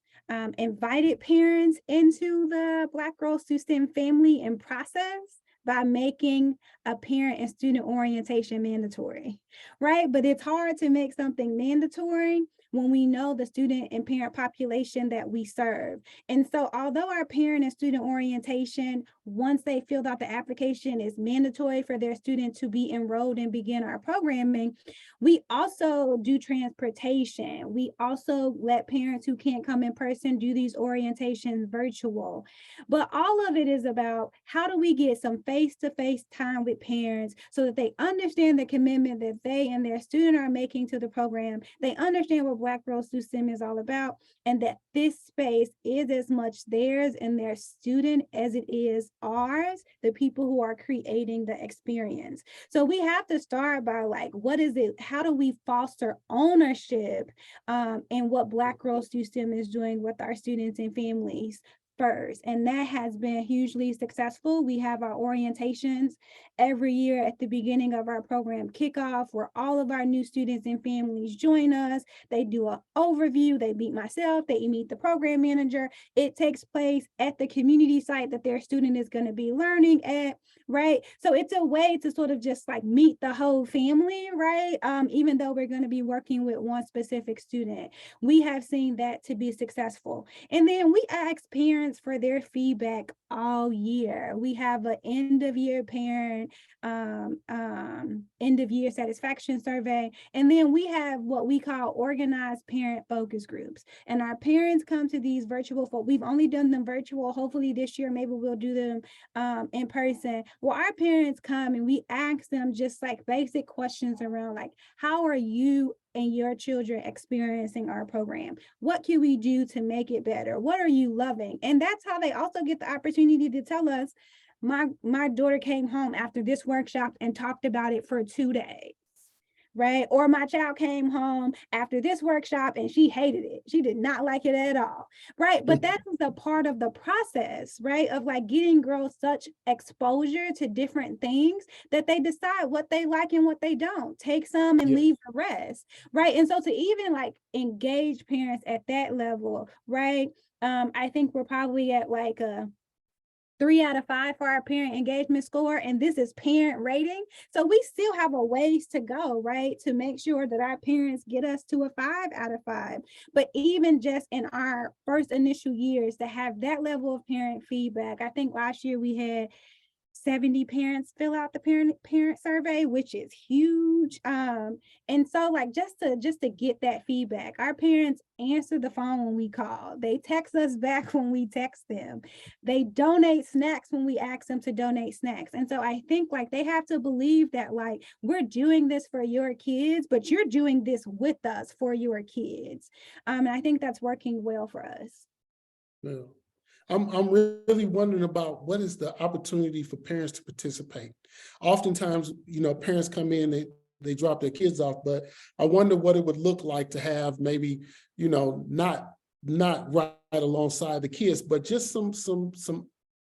[SPEAKER 3] invited parents into the Black Girls Through STEM family and process by making a parent and student orientation mandatory, right? But it's hard to make something mandatory when we know the student and parent population that we serve. And so although our parent and student orientation, once they filled out the application, is mandatory for their student to be enrolled and begin our programming, we also do transportation. We also let parents who can't come in person do these orientations virtual. But all of it is about how do we get some face-to-face time with parents so that they understand the commitment that they and their student are making to the program. They understand what Black Girls Through STEM is all about, and that this space is as much theirs and their student as it is ours, the people who are creating the experience. So we have to start by what is it? How do we foster ownership in what Black Girls Through STEM is doing with our students and families first? And that has been hugely successful. We have our orientations every year at the beginning of our program kickoff, where all of our new students and families join us. They do an overview, they meet myself, they meet the program manager. It takes place at the community site that their student is going to be learning at, right? So it's a way to sort of just meet the whole family, right? Even though we're going to be working with one specific student. We have seen that to be successful. And then we ask parents for their feedback all year. We have an end of year parent, end of year satisfaction survey. And then we have what we call organized parent focus groups. And our parents come to these virtual, we've only done them virtual. Hopefully this year, maybe we'll do them in person. Well, our parents come and we ask them just basic questions around how are you and your children experiencing our program? What can we do to make it better? What are you loving? And that's how they also get the opportunity to tell us, my daughter came home after this workshop and talked about it for 2 days, right? Or my child came home after this workshop and she hated it. She did not like it at all, right? But that is a part of the process, right? Of like getting girls such exposure to different things that they decide what they like and what they don't. Take some and leave the rest, right? And so to even like engage parents at that level, right? I think we're probably at like a 3 out of 5 for our parent engagement score, and this is parent rating. So we still have a ways to go, right? To make sure that our parents get us to a 5 out of 5. But even just in our first initial years to have that level of parent feedback, I think last year we had 70 parents fill out the parent survey, which is huge. And so like just to get that feedback, our parents answer the phone when we call, they text us back when we text them, they donate snacks when we ask them to donate snacks. And so I think like they have to believe that like we're doing this for your kids, but you're doing this with us for your kids. And I think that's working well for us.
[SPEAKER 2] Yeah. I'm really wondering about what is the opportunity for parents to participate. Oftentimes, you know, parents come in, they drop their kids off, but I wonder what it would look like to have maybe, you know, not right alongside the kids, but just some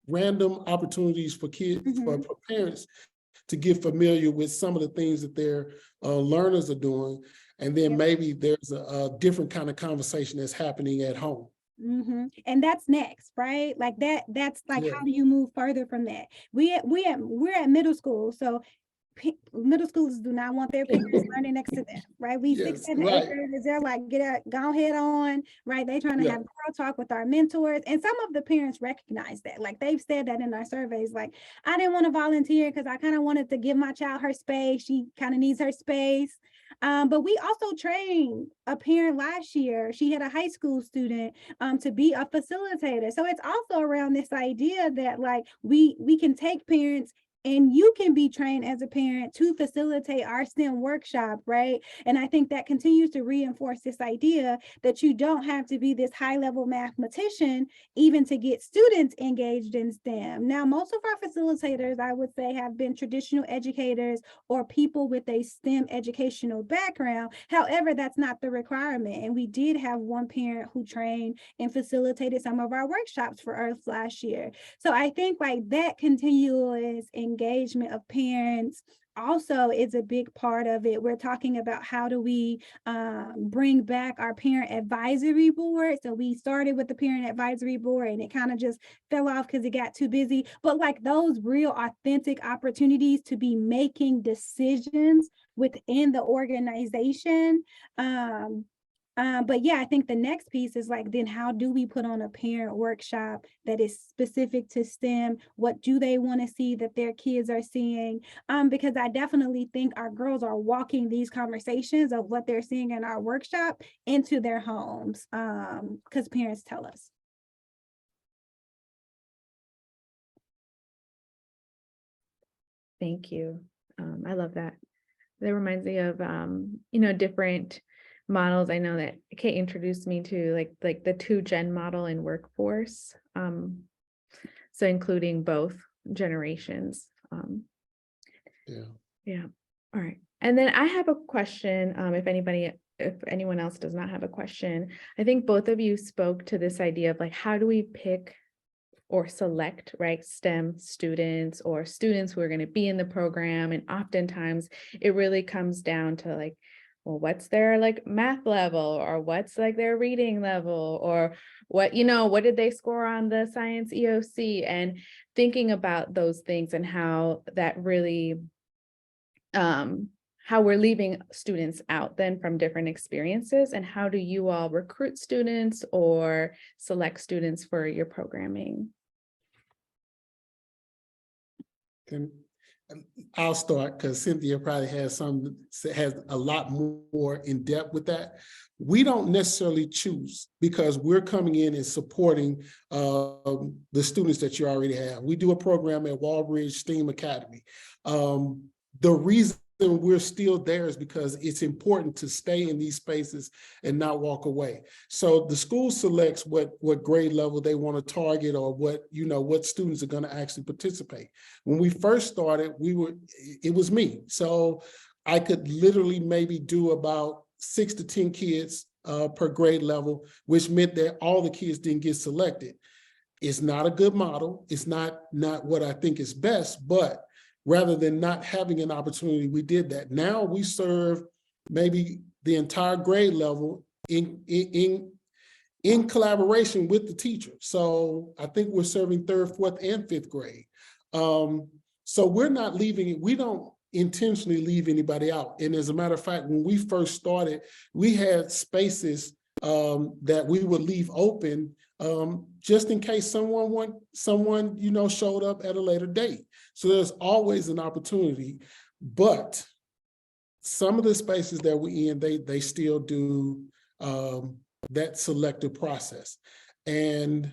[SPEAKER 2] random opportunities for kids, for parents to get familiar with some of the things that their learners are doing. And then maybe there's a different kind of conversation that's happening at home.
[SPEAKER 3] And that's next, right? Like that's like, how do you move further from that? We're at middle school, so middle schoolers do not want their parents learning next to them, right? We 6th and 8th graders, they're like, go head on, right? They trying to have girl talk with our mentors, and some of the parents recognize that. Like they've said that in our surveys, like, I didn't want to volunteer because I kind of wanted to give my child her space. She kind of needs her space. But we also trained a parent last year. She had a high school student to be a facilitator. So it's also around this idea that like we can take parents and you can be trained as a parent to facilitate our STEM workshop, right? And I think that continues to reinforce this idea that you don't have to be this high-level mathematician even to get students engaged in STEM. Now, most of our facilitators, I would say, have been traditional educators or people with a STEM educational background. However, that's not the requirement. And we did have one parent who trained and facilitated some of our workshops for us last year. So I think like that continuous engagement of parents also is a big part of it. We're talking about how do we bring back our parent advisory board. So we started with the parent advisory board and it kind of just fell off because it got too busy. But like those real authentic opportunities to be making decisions within the organization. But yeah, I think the next piece is like, then how do we put on a parent workshop that is specific to STEM? What do they want to see that their kids are seeing? Because I definitely think our girls are walking these conversations of what they're seeing in our workshop into their homes, because parents tell us.
[SPEAKER 1] Thank you. I love that. That reminds me of, you know, different models. I know that Kate introduced me to like the 2-gen model in workforce. So including both generations. Yeah. All right. And then I have a question. If anyone else does not have a question, I think both of you spoke to this idea of like, how do we pick or select, right, STEM students or students who are going to be in the program? And oftentimes it really comes down to like, well, what's their like math level, or what's like their reading level, or what, you know, what did they score on the science EOC, and thinking about those things and how that really, how we're leaving students out then from different experiences, and how do you all recruit students or select students for your programming?
[SPEAKER 2] I'll start because Cynthia probably has a lot more in depth with that. We don't necessarily choose because we're coming in and supporting the students that you already have. We do a program at Walbridge STEAM Academy. The reason we're still there is because it's important to stay in these spaces and not walk away. So the school selects what grade level they want to target, or what students are going to actually participate. When we first started, it was me. So I could literally maybe do about 6 to 10 kids per grade level, which meant that all the kids didn't get selected. It's not a good model. It's not what I think is best, but rather than not having an opportunity, we did that. Now we serve maybe the entire grade level in collaboration with the teacher. So I think we're serving 3rd, 4th, and 5th grade. So we're not leaving it. We don't intentionally leave anybody out. And as a matter of fact, when we first started, we had spaces that we would leave open just in case someone showed up at a later date. So there's always an opportunity, but some of the spaces that we're in, they still do that selective process, and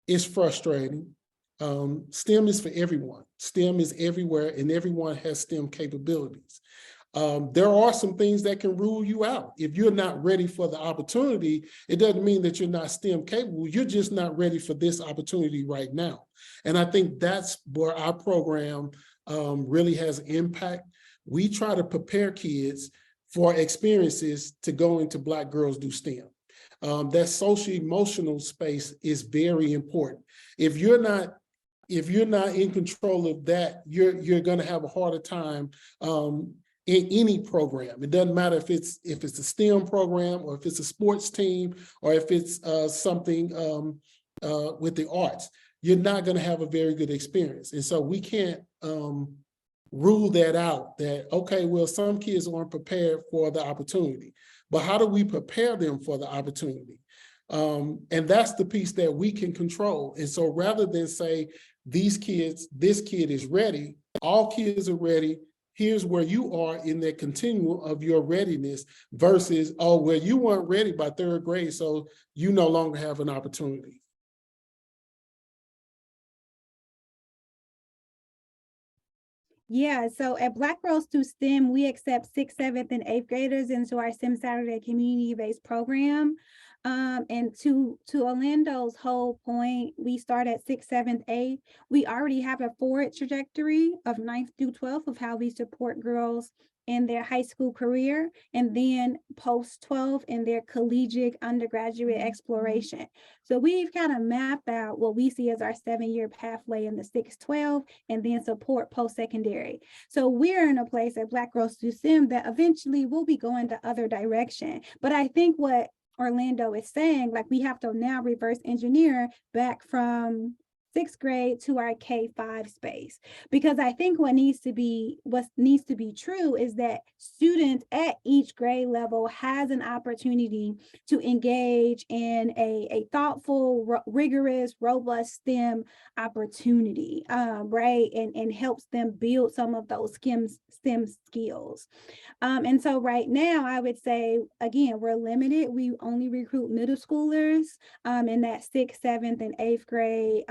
[SPEAKER 2] it's frustrating. STEM is for everyone. STEM is everywhere, and everyone has STEM capabilities. There are some things that can rule you out. If you're not ready for the opportunity, it doesn't mean that you're not STEM capable. You're just not ready for this opportunity right now. And I think that's where our program really has impact. We try to prepare kids for experiences to go into Black Girls Do STEM. That social emotional space is very important. If you're not in control of that, you're going to have a harder time in any program. It doesn't matter if it's a STEM program, or if it's a sports team, or if it's something with the arts. You're not going to have a very good experience. And so we can't rule that out, that, okay, well, some kids aren't prepared for the opportunity, but how do we prepare them for the opportunity? And that's the piece that we can control. And so rather than say, this kid is ready, all kids are ready, here's where you are in that continuum of your readiness, versus, oh, well, you weren't ready by 3rd grade, so you no longer have an opportunity.
[SPEAKER 3] Yeah, so at Black Girls Do STEM, we accept 6th, 7th, and 8th graders into our STEM Saturday community-based program. And to Orlando's whole point, we start at 6th, 7th, 8th. We already have a forward trajectory of 9th through 12th of how we support girls in their high school career, and then post 12 in their collegiate undergraduate exploration. So we've kind of mapped out what we see as our 7-year pathway in the 6-12, and then support post-secondary. So we're in a place at Black Girls Do STEM that eventually will be going to other direction. But I think what Orlando is saying, like, we have to now reverse engineer back from 6th grade to our K-5 space, because I think what needs to be true is that students at each grade level has an opportunity to engage in a thoughtful, rigorous, robust STEM opportunity, right? And helps them build some of those STEM skills. And so right now, I would say, again, we're limited. We only recruit middle schoolers in that 6th, 7th, and 8th grade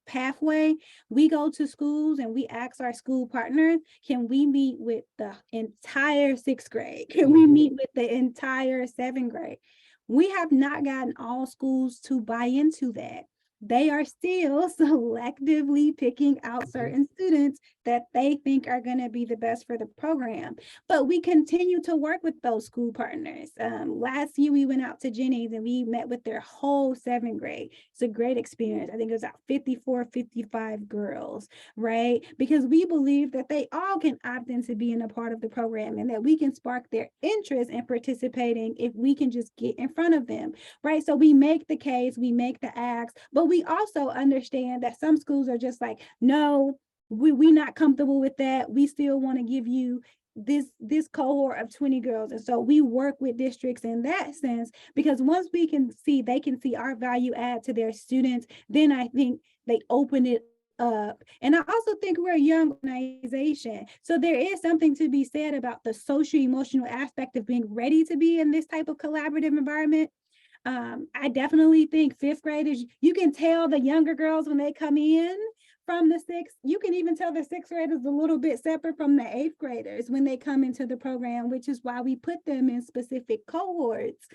[SPEAKER 3] pathway. We go to schools and we ask our school partners, can we meet with the entire 6th grade? Can we meet with the entire 7th grade? We have not gotten all schools to buy into that. They are still selectively picking out certain students that they think are going to be the best for the program. But we continue to work with those school partners. Last year, we went out to Jennings and we met with their whole 7th grade. It's a great experience. I think it was about 54, 55 girls, right? Because we believe that they all can opt into being a part of the program, and that we can spark their interest in participating if we can just get in front of them, right? So we make the case, we make the ask, but we also understand that some schools are just like, no, we're not comfortable with that. We still want to give you this cohort of 20 girls. And so we work with districts in that sense, because once they can see our value add to their students, then I think they open it up. And I also think we're a young organization, so there is something to be said about the social emotional aspect of being ready to be in this type of collaborative environment. I definitely think 5th graders, you can tell the younger girls when they come in from the 6th, you can even tell the 6th graders a little bit separate from the 8th graders when they come into the program, which is why we put them in specific cohorts.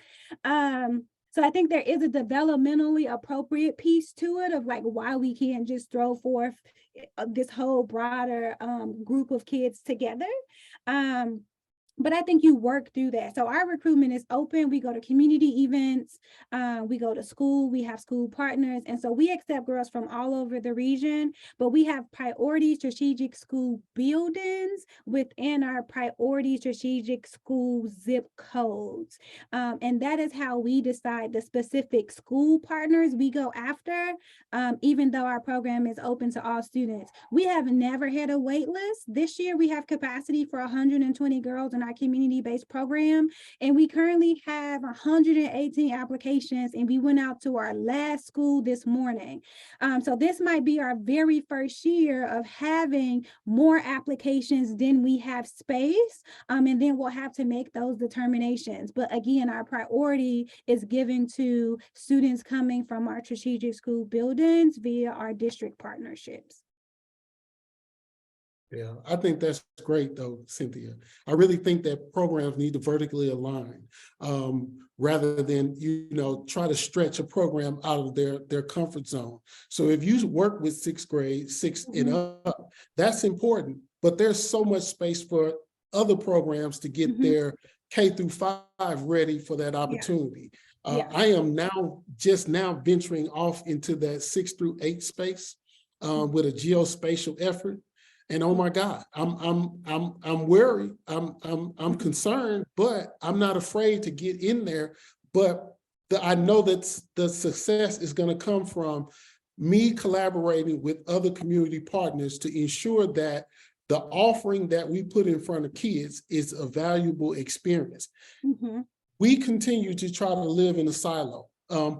[SPEAKER 3] So I think there is a developmentally appropriate piece to it of like why we can't just throw forth this whole broader group of kids together. But I think you work through that. So our recruitment is open. We go to community events. We go to school. We have school partners. And so we accept girls from all over the region, but we have priority strategic school buildings within our priority strategic school zip codes. And that is how we decide the specific school partners we go after, even though our program is open to all students. We have never had a wait list. This year we have capacity for 120 girls in our community-based program, and we currently have 118 applications, and we went out to our last school this morning. So this might be our very first year of having more applications than we have space, and then we'll have to make those determinations. But again, our priority is given to students coming from our strategic school buildings via our district partnerships.
[SPEAKER 2] Yeah, I think that's great though, Cynthia. I really think that programs need to vertically align rather than, try to stretch a program out of their comfort zone. So if you work with sixth grade, and up, that's important, but there's so much space for other programs to get their K-5 ready for that opportunity. I am just now venturing off into that 6 through 8 space with a geospatial effort. And oh my God, I'm worried, I'm concerned, but I'm not afraid to get in there. But I know that the success is going to come from me collaborating with other community partners to ensure that the offering that we put in front of kids is a valuable experience. We continue to try to live in a silo.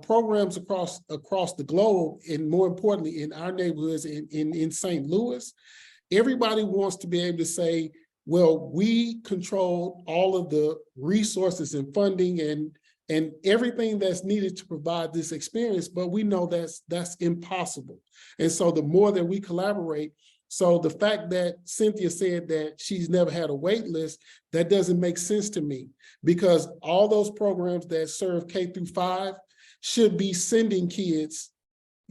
[SPEAKER 2] Programs across the globe, and more importantly, in our neighborhoods in St. Louis, everybody wants to be able to say, well, we control all of the resources and funding and everything that's needed to provide this experience, but we know that's impossible. And so the more that we collaborate, so the fact that Cynthia said that she's never had a wait list, that doesn't make sense to me, because all those programs that serve K-5 should be sending kids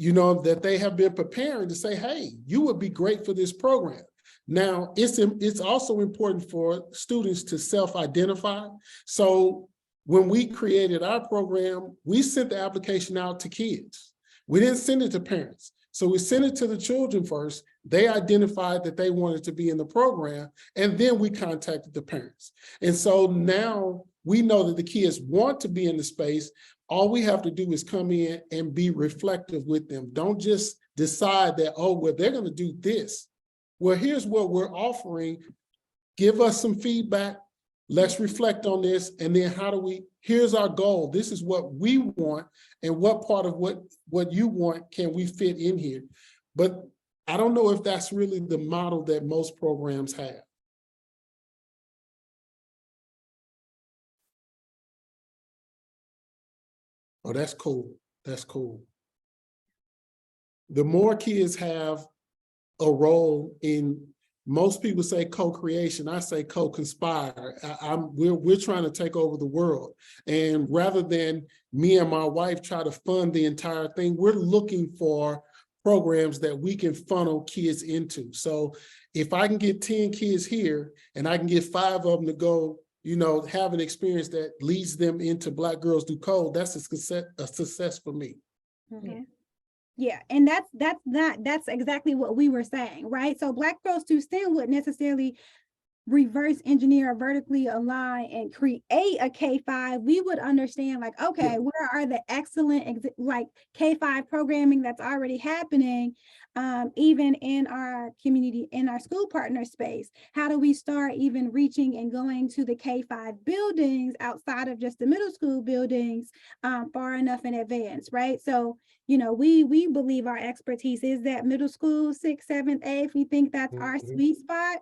[SPEAKER 2] that they have been preparing to say, hey, you would be great for this program. Now, it's also important for students to self-identify. So when we created our program, we sent the application out to kids. We didn't send it to parents. So we sent it to the children first. They identified that they wanted to be in the program, and then we contacted the parents. And so now we know that the kids want to be in the space. All we have to do is come in and be reflective with them. Don't just decide that, oh, well, they're going to do this. Well, here's what we're offering. Give us some feedback. Let's reflect on this. And then here's our goal. This is what we want. And what part of what you want can we fit in here? But I don't know if that's really the model that most programs have. Oh, that's cool. That's cool. The more kids have a role in, most people say co-creation, I say co-conspire. We're trying to take over the world. And rather than me and my wife try to fund the entire thing, we're looking for programs that we can funnel kids into. So if I can get 10 kids here and I can get 5 of them to go, have an experience that leads them into Black Girls Do Code, that's a success for me.
[SPEAKER 3] Yeah, and that's exactly what we were saying, right? So Black Girls Do STEM would necessarily reverse engineer or vertically align and create a K-5. We would understand like, okay, where are the excellent like K-5 programming that's already happening, even in our community, in our school partner space? How do we start even reaching and going to the K-5 buildings outside of just the middle school buildings far enough in advance, right? So, we believe our expertise is that middle school, 6th, 7th, 8th. We think that's our sweet spot.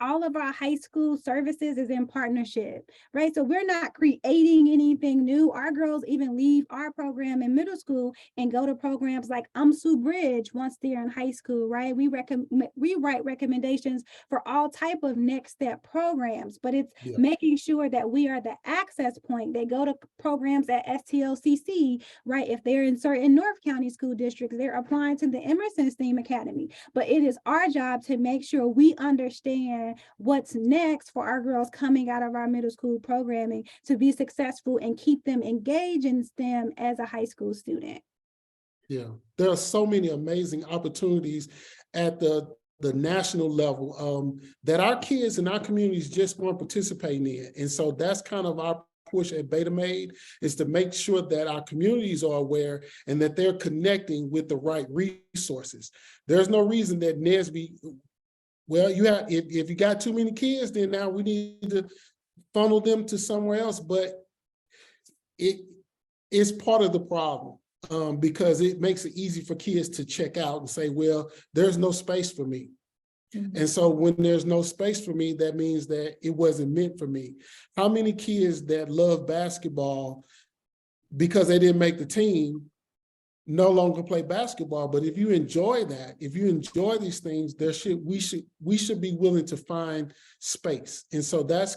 [SPEAKER 3] all of our high school services is in partnership, right? So we're not creating anything new. Our girls even leave our program in middle school and go to programs like UMSU Bridge once they're in high school, right? We write recommendations for all type of next step programs, but it's
[SPEAKER 2] Yeah.
[SPEAKER 3] making sure that we are the access point. They go to programs at STLCC, right? If they're in certain North County school districts, they're applying to the Emerson STEAM Academy. But it is our job to make sure we understand what's next for our girls coming out of our middle school programming to be successful and keep them engaged in STEM as a high school student.
[SPEAKER 2] Yeah, there are so many amazing opportunities at the national level that our kids and our communities just weren't participating in. And so that's kind of our push at Beta.made, is to make sure that our communities are aware and that they're connecting with the right resources. There's no reason that NSBE, well, you have, if you got too many kids, then now we need to funnel them to somewhere else. But it is part of the problem. Because it makes it easy for kids to check out and say, well, there's no space for me. Mm-hmm. And so when there's no space for me, that means that it wasn't meant for me. How many kids that love basketball because they didn't make the team no longer play basketball? But if you enjoy that, if you enjoy these things, we should be willing to find space. And so that's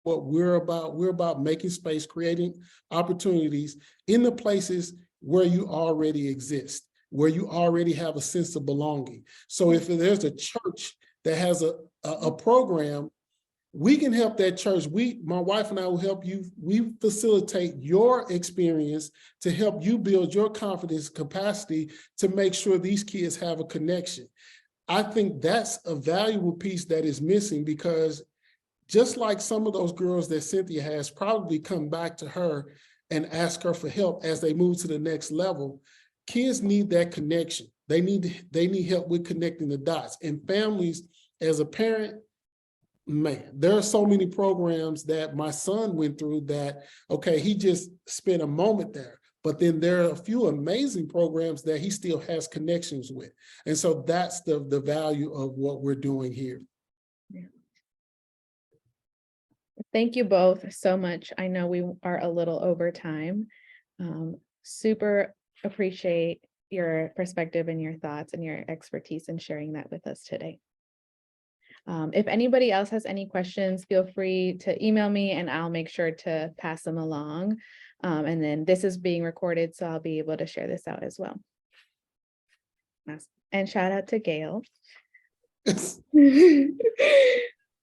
[SPEAKER 2] what we're about. We're about making space, creating opportunities in the places where you already exist, where you already have a sense of belonging. So if there's a church that has a program, we can help that church. My wife and I will help you. We facilitate your experience to help you build your confidence capacity to make sure these kids have a connection. I think that's a valuable piece that is missing, because just like some of those girls that Cynthia has probably come back to her and ask her for help as they move to the next level, kids need that connection. They need help with connecting the dots. And families, as a parent, man, there are so many programs that my son went through that, okay, he just spent a moment there, but then there are a few amazing programs that he still has connections with. And so that's the value of what we're doing here.
[SPEAKER 1] Yeah. Thank you both so much. I know we are a little over time. Super appreciate your perspective and your thoughts and your expertise in sharing that with us today. If anybody else has any questions, feel free to email me and I'll make sure to pass them along. And then this is being recorded, so I'll be able to share this out as well. And shout out to Gail.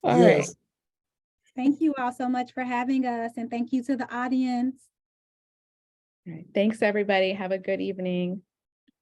[SPEAKER 1] All right.
[SPEAKER 3] Thank you all so much for having us, and thank you to the audience.
[SPEAKER 1] All right. Thanks, everybody. Have a good evening.